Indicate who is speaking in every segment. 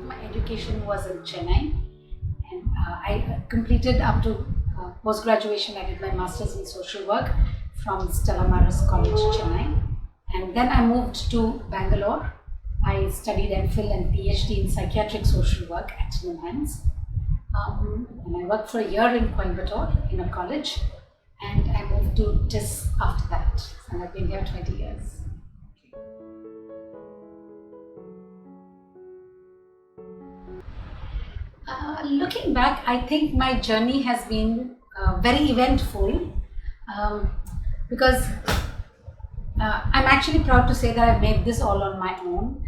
Speaker 1: my education was in Chennai, and I completed up to post-graduation. I did my master's in social work from Stella Maris College, Chennai, and then I moved to Bangalore. I studied MPhil and PhD in psychiatric social work at NIMHANS. And I worked for a year in Coimbatore in a college, and I moved to TIS after that, and I've been here 20 years. Looking back, I think my journey has been very eventful, because I'm actually proud to say that I've made this all on my own.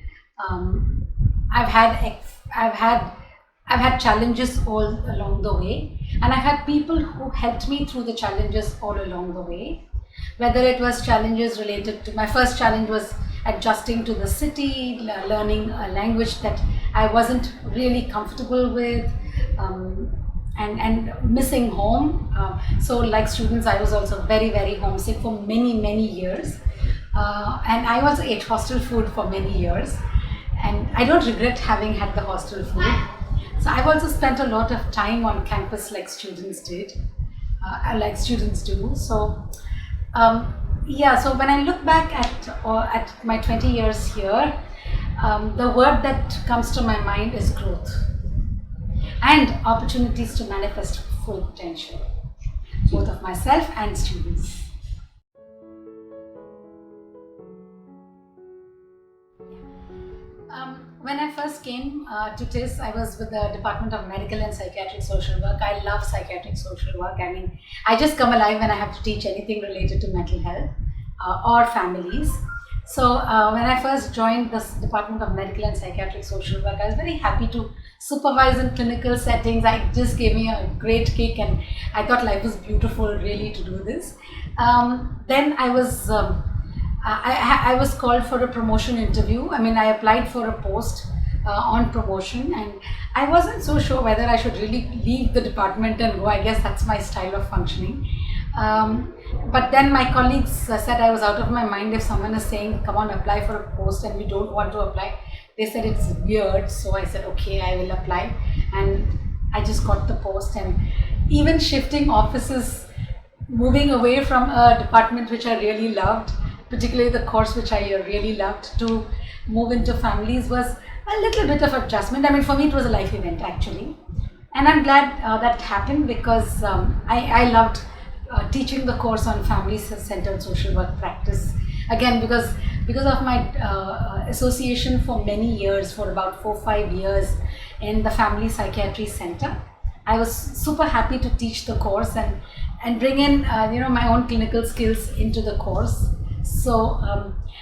Speaker 1: I've had challenges all along the way, and I've had people who helped me through the challenges all along the way. Whether it was challenges related to, my first challenge was adjusting to the city, learning a language that I wasn't really comfortable with, and missing home. So like students, I was also very, very homesick for many, many years. And I also ate hostel food for many years. And I don't regret having had the hostel food. So I've also spent a lot of time on campus like students did, like students do. So so when I look back at my 20 years here, the word that comes to my mind is growth and opportunities to manifest full potential, both of myself and students. When I first came to TIS, I was with the Department of Medical and Psychiatric Social Work. I love psychiatric social work. I mean, I just come alive when I have to teach anything related to mental health or families. So when I first joined this Department of Medical and Psychiatric Social Work, I was very happy to supervise in clinical settings. It just gave me a great kick, and I thought life was beautiful really to do this. Then I was called for a promotion interview. I mean, I applied for a post on promotion, and I wasn't so sure whether I should really leave the department and go. I guess that's my style of functioning. But then my colleagues said I was out of my mind. If someone is saying, come on, apply for a post, and we don't want to apply, they said it's weird. So I said, okay, I will apply. And I just got the post, and even shifting offices, moving away from a department which I really loved, particularly the course which I really loved, to move into families was a little bit of adjustment. I mean, for me it was a life event actually, and I'm glad that happened, because I loved teaching the course on family-centered social work practice. Again, because of my association for many years, for about 4-5 years in the Family Psychiatry Center, I was super happy to teach the course and bring in my own clinical skills into the course. So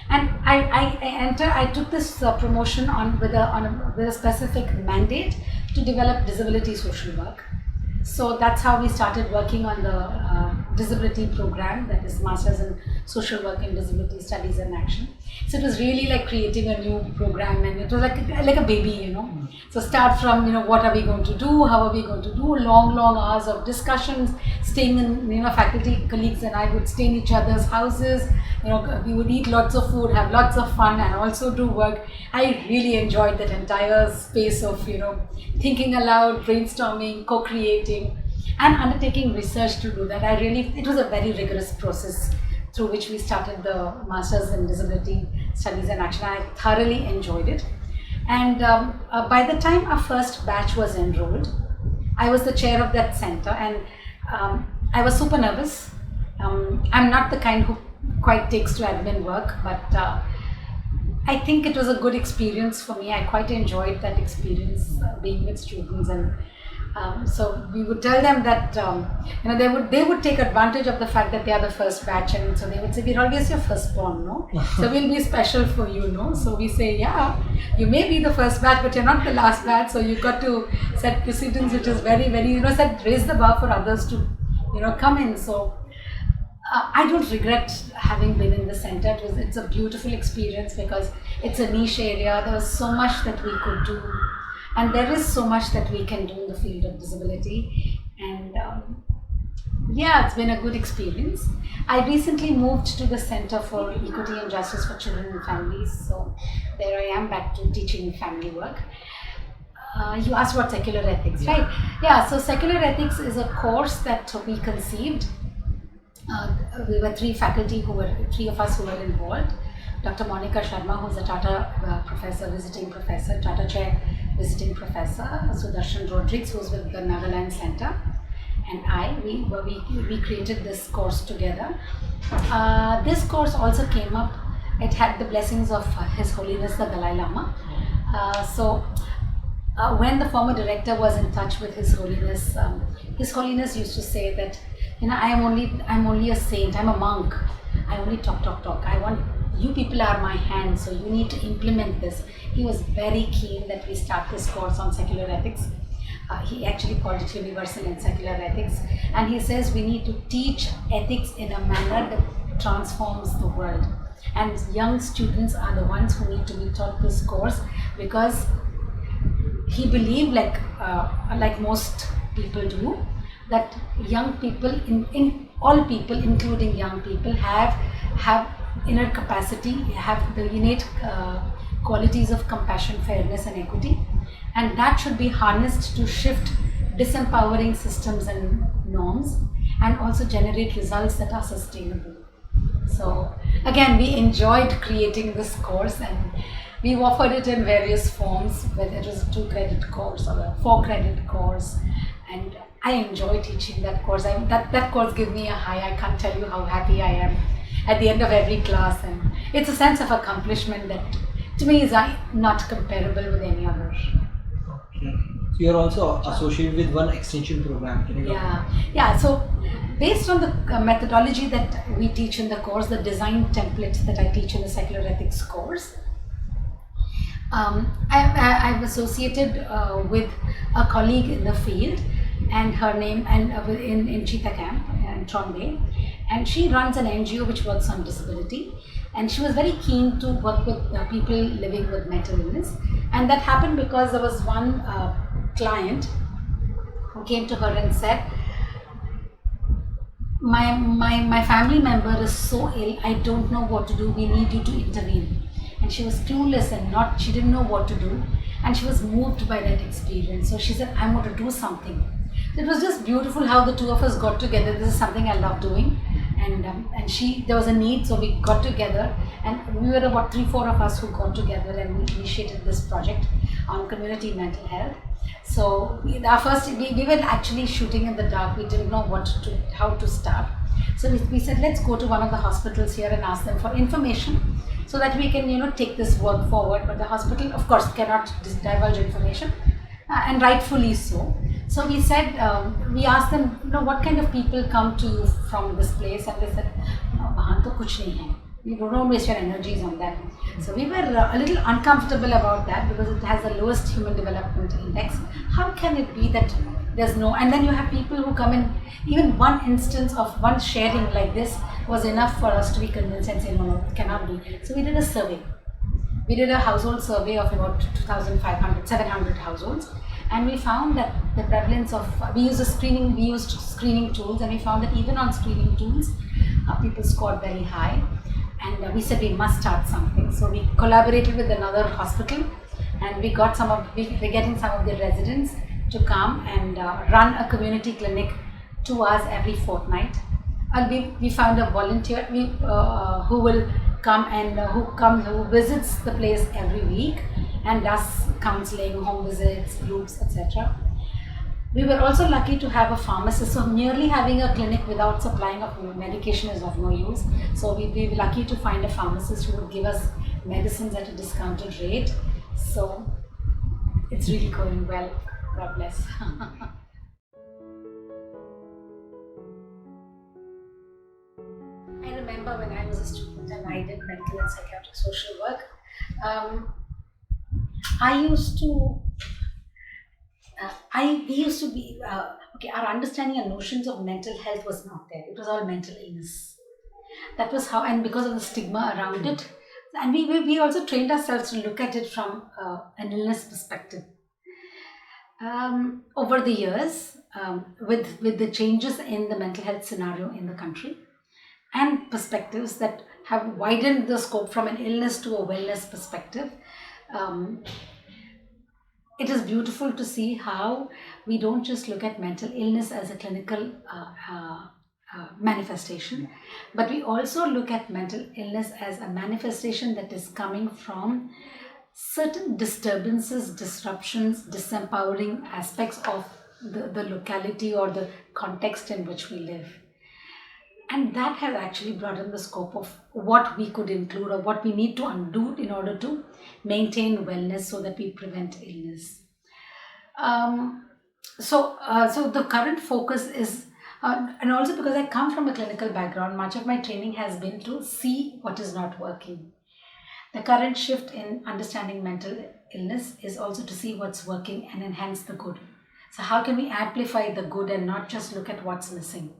Speaker 1: and I took this promotion with a specific mandate to develop disability social work. So that's how we started working on the disability program, that is Masters in Social Work and Disability Studies and Action. So it was really like creating a new program, and it was like a baby, So start from, what are we going to do, how are we going to do, long hours of discussions, staying in, faculty colleagues and I would stay in each other's houses, we would eat lots of food, have lots of fun, and also do work. I really enjoyed that entire space of, thinking aloud, brainstorming, co-creating, and undertaking research to do that. It was a very rigorous process through which we started the Masters in Disability Studies and Action. I thoroughly enjoyed it. And by the time our first batch was enrolled, I was the chair of that center, and I was super nervous. I'm not the kind who quite takes to admin work, but I think it was a good experience for me. I quite enjoyed that experience, being with students, and so we would tell them that they would take advantage of the fact that they are the first batch, and so they would say, we're always your firstborn, no? So we'll be special for you, no? So we say, yeah, you may be the first batch, but you're not the last batch, so you've got to set precedence, which is very, very, raise the bar for others to, come in. So I don't regret having been in the center. It's a beautiful experience, because it's a niche area. There was so much that we could do, and there is so much that we can do in the field of disability. And it's been a good experience. I recently moved to the Center for Equity and Justice for Children and Families. So there I am, back to teaching family work. You asked about secular ethics,
Speaker 2: Yeah.
Speaker 1: right? Yeah, so secular ethics is a course that we conceived. We were three of us who were involved. Dr. Monica Sharma, who's a Tata professor, visiting professor, Tata Chair visiting professor, Sudarshan Rodrigues, who's with the Nagaland Center, and we created this course together. This course also came up. It had the blessings of His Holiness the Dalai Lama. When the former director was in touch with His Holiness used to say that, I'm only a saint, I'm a monk. I only talk. I want you people are my hands, so you need to implement this. He was very keen that we start this course on secular ethics. He actually called it Universal and Secular Ethics, and he says we need to teach ethics in a manner that transforms the world. And young students are the ones who need to be taught this course, because he believed, like most people do, that young people, in all people, including young people, have inner capacity, have the innate qualities of compassion, fairness, and equity, and that should be harnessed to shift disempowering systems and norms, and also generate results that are sustainable. So again, we enjoyed creating this course, and we offered it in various forms, whether it was a 2-credit course or a 4-credit course, and I enjoy teaching that course. That course gives me a high. I can't tell you how happy I am at the end of every class, and it's a sense of accomplishment that to me is not comparable with any other.
Speaker 2: Okay. So you're also associated with one extension program. Can you
Speaker 1: Yeah. So based on the methodology that we teach in the course, the design template that I teach in the secular ethics course, I've associated with a colleague in the field, and her name, and in Cheetah Camp in Trondheim, and she runs an NGO which works on disability, and she was very keen to work with people living with mental illness, and that happened because there was one client who came to her and said, my family member is so ill, I don't know what to do, we need you to intervene. And she was clueless and she didn't know what to do, and she was moved by that experience. So she said, I want to do something. It was just beautiful how the two of us got together. This is something I love doing, and there was a need, so we got together, and we were about 3-4 of us who got together and we initiated this project on community mental health. So we were actually shooting in the dark. We didn't know how to start. So we said, let's go to one of the hospitals here and ask them for information, so that we can take this work forward. But the hospital, of course, cannot divulge information, and rightfully so. So we said, we asked them, what kind of people come to you from this place, and they said, wahan to kuch nahi hai. You don't waste your energies on that. So we were a little uncomfortable about that, because it has the lowest human development index. How can it be that there's no, and then you have people who come in, even one instance of one sharing like this was enough for us to be convinced and say, no, it cannot be. So we did a survey. We did a household survey of about 700 households, and we found that the prevalence of, we used screening tools, and we found that even on screening tools, people scored very high, and we said we must start something. So we collaborated with another hospital, and we're getting some of the residents to come and run a community clinic 2 hours every fortnight. And we found a volunteer who will come and who visits the place every week and does counseling, home visits, groups, etc. We were also lucky to have a pharmacist, so merely having a clinic without supplying of medication is of no use. So we were lucky to find a pharmacist who would give us medicines at a discounted rate. So it's really going well. God bless. I remember when I was a student and I did mental and psychiatric social work, we used to be, our understanding and notions of mental health was not there. It was all mental illness. That was how, and because of the stigma around it, and we also trained ourselves to look at it from an illness perspective. Over the years, with the changes in the mental health scenario in the country, and perspectives that have widened the scope from an illness to a wellness perspective, it is beautiful to see how we don't just look at mental illness as a clinical manifestation, but we also look at mental illness as a manifestation that is coming from certain disturbances, disruptions, disempowering aspects of the locality or the context in which we live. And that has actually broadened the scope of what we could include or what we need to undo in order to maintain wellness so that we prevent illness. So the current focus is, and also because I come from a clinical background, much of my training has been to see what is not working. The current shift in understanding mental illness is also to see what's working and enhance the good. So how can we amplify the good and not just look at what's missing?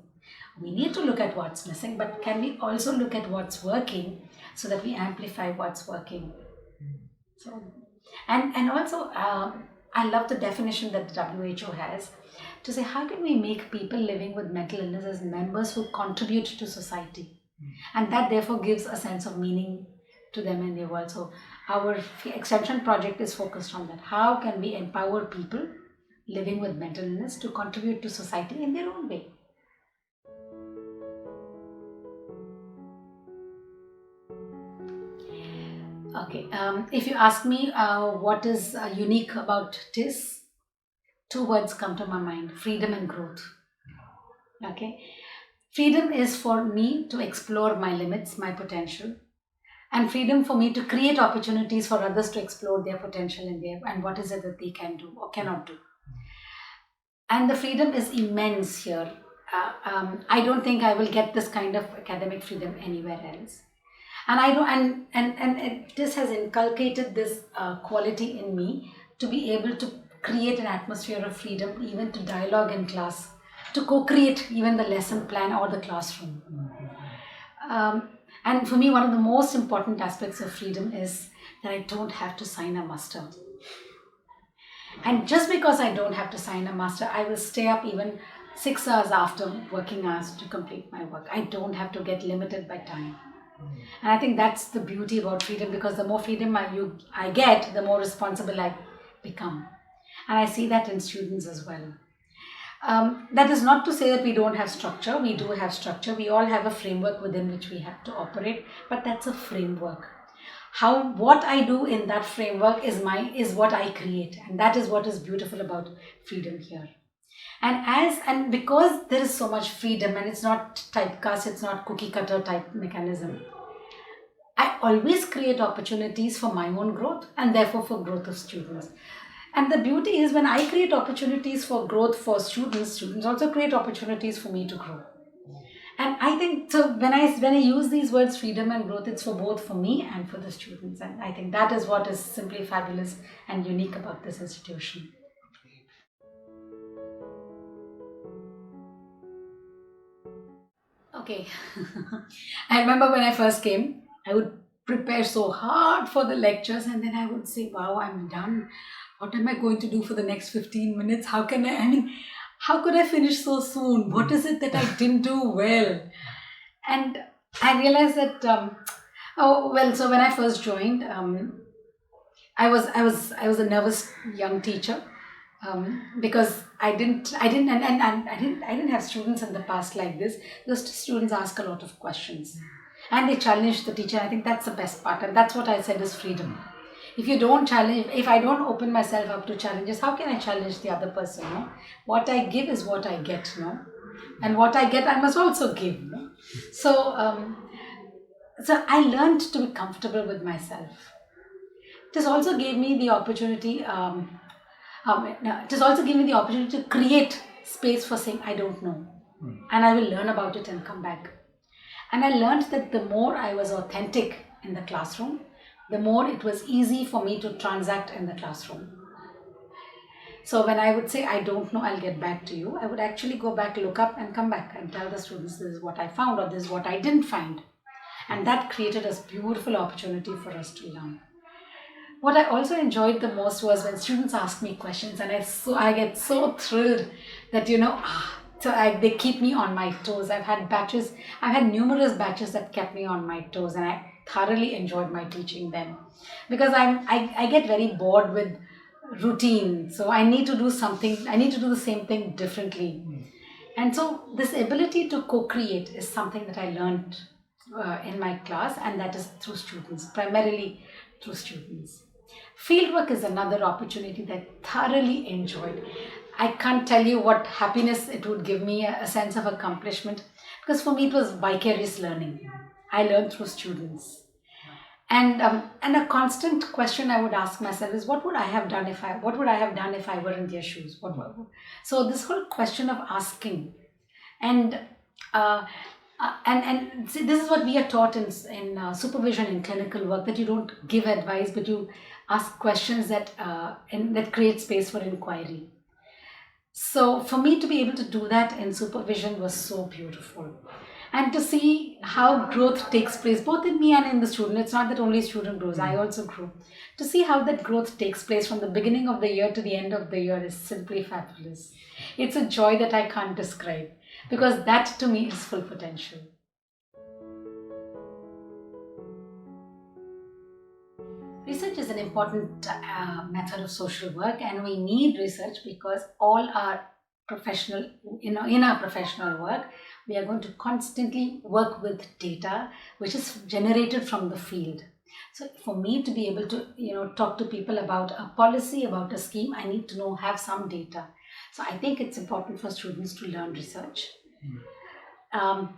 Speaker 1: We need to look at what's missing, but can we also look at what's working so that we amplify what's working? So, and also, I love the definition that the WHO has to say how can we make people living with mental illness as members who contribute to society, and that therefore gives a sense of meaning to them in their world. So our extension project is focused on that. How can we empower people living with mental illness to contribute to society in their own way? Okay, if you ask me what is unique about TIS, two words come to my mind: freedom and growth. Okay, freedom is for me to explore my limits, my potential, and freedom for me to create opportunities for others to explore their potential and what is it that they can do or cannot do. And the freedom is immense here. I don't think I will get this kind of academic freedom anywhere else. And I don't, this has inculcated this quality in me to be able to create an atmosphere of freedom, even to dialogue in class, to co-create even the lesson plan or the classroom. And for me, one of the most important aspects of freedom is that I don't have to sign a master. And just because I don't have to sign a master, I will stay up even 6 hours after working hours to complete my work. I don't have to get limited by time. And I think that's the beauty about freedom, because the more freedom I get, the more responsible I become. And I see that in students as well. That is not to say that we don't have structure. We do have structure. We all have a framework within which we have to operate, but that's a framework. What I do in that framework is what I create, and that is what is beautiful about freedom here. And because there is so much freedom, and it's not typecast, it's not cookie cutter type mechanism, I always create opportunities for my own growth and therefore for growth of students. And the beauty is when I create opportunities for growth for students also create opportunities for me to grow. And I think so when I use these words freedom and growth, it's for both for me and for the students. And I think that is what is simply fabulous and unique about this institution. Okay. I remember when I first came, I would prepare so hard for the lectures, and then I would say, wow, I'm done. What am I going to do for the next 15 minutes? How could I finish so soon? What is it that I didn't do well? And I realized that, so when I first joined, I was a nervous young teacher. Because I didn't have students in the past like this. Those students ask a lot of questions, and they challenge the teacher. I think that's the best part, and that's what I said is freedom. If you don't challenge, if I don't open myself up to challenges, how can I challenge the other person? No? What I give is what I get, no? And what I get, I must also give. No? So I learned to be comfortable with myself. This also gave me the opportunity. It has also given me the opportunity to create space for saying, I don't know. And I will learn about it and come back. And I learned that the more I was authentic in the classroom, the more it was easy for me to transact in the classroom. So when I would say, I don't know, I'll get back to you, I would actually go back, look up and come back and tell the students, this is what I found or this is what I didn't find. And that created a beautiful opportunity for us to learn. What I also enjoyed the most was when students ask me questions, and I get so thrilled that, they keep me on my toes. I've had numerous batches that kept me on my toes, and I thoroughly enjoyed my teaching then. Because I get very bored with routine. So I need to do something, I need to do the same thing differently. And so this ability to co-create is something that I learned in my class, and that is through students, primarily through students. Fieldwork is another opportunity that I thoroughly enjoyed. I can't tell you what happiness it would give me, a sense of accomplishment, because for me it was vicarious learning. I learned through students. And a constant question I would ask myself is, what would I have done if I were in their shoes? So this whole question of asking, and uh, and see, this is what we are taught in supervision in clinical work, that you don't give advice, but you ask questions that and that create space for inquiry. So for me to be able to do that in supervision was so beautiful. And to see how growth takes place both in me and in the student. It's not that only student grows, I also grow. To see how that growth takes place from the beginning of the year to the end of the year is simply fabulous. It's a joy that I can't describe, because that to me is full potential. Research is an important method of social work, and we need research because all our professional, in our professional work, we are going to constantly work with data which is generated from the field. So for me to be able to, talk to people about a policy, about a scheme, I need to have some data. So I think it's important for students to learn research. Um,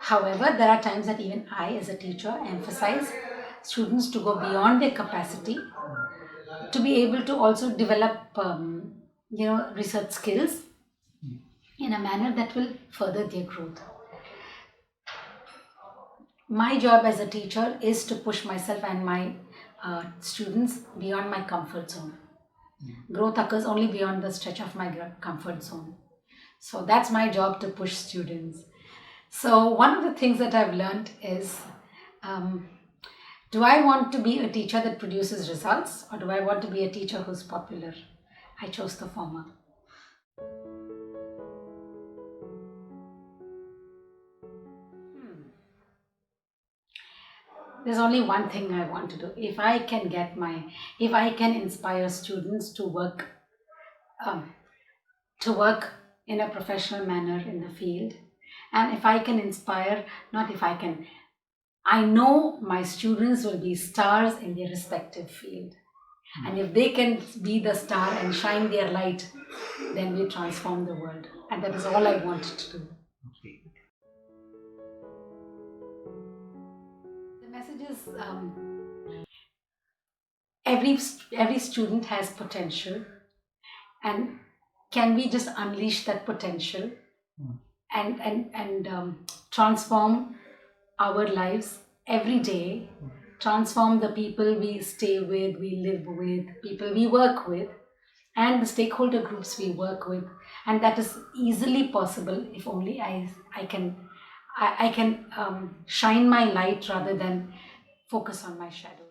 Speaker 1: However, there are times that even I, as a teacher, emphasize students to go beyond their capacity, to be able to also develop, research skills in a manner that will further their growth. My job as a teacher is to push myself and my students beyond my comfort zone. Growth occurs only beyond the stretch of my comfort zone. So that's my job, to push students. So one of the things that I've learned is, do I want to be a teacher that produces results, or do I want to be a teacher who's popular? I chose the former. There's only one thing I want to do. If I can inspire students um, to work in a professional manner in the field, and if I can inspire, not if I can, I know my students will be stars in their respective field. And if they can be the star and shine their light, then we transform the world. And that is all I wanted to do.
Speaker 2: Okay.
Speaker 1: The message is, every student has potential, and can we just unleash that potential and transform our lives every day, transform the people we stay with, we live with, people we work with, and the stakeholder groups we work with. And that is easily possible if only I can shine my light rather than focus on my shadow.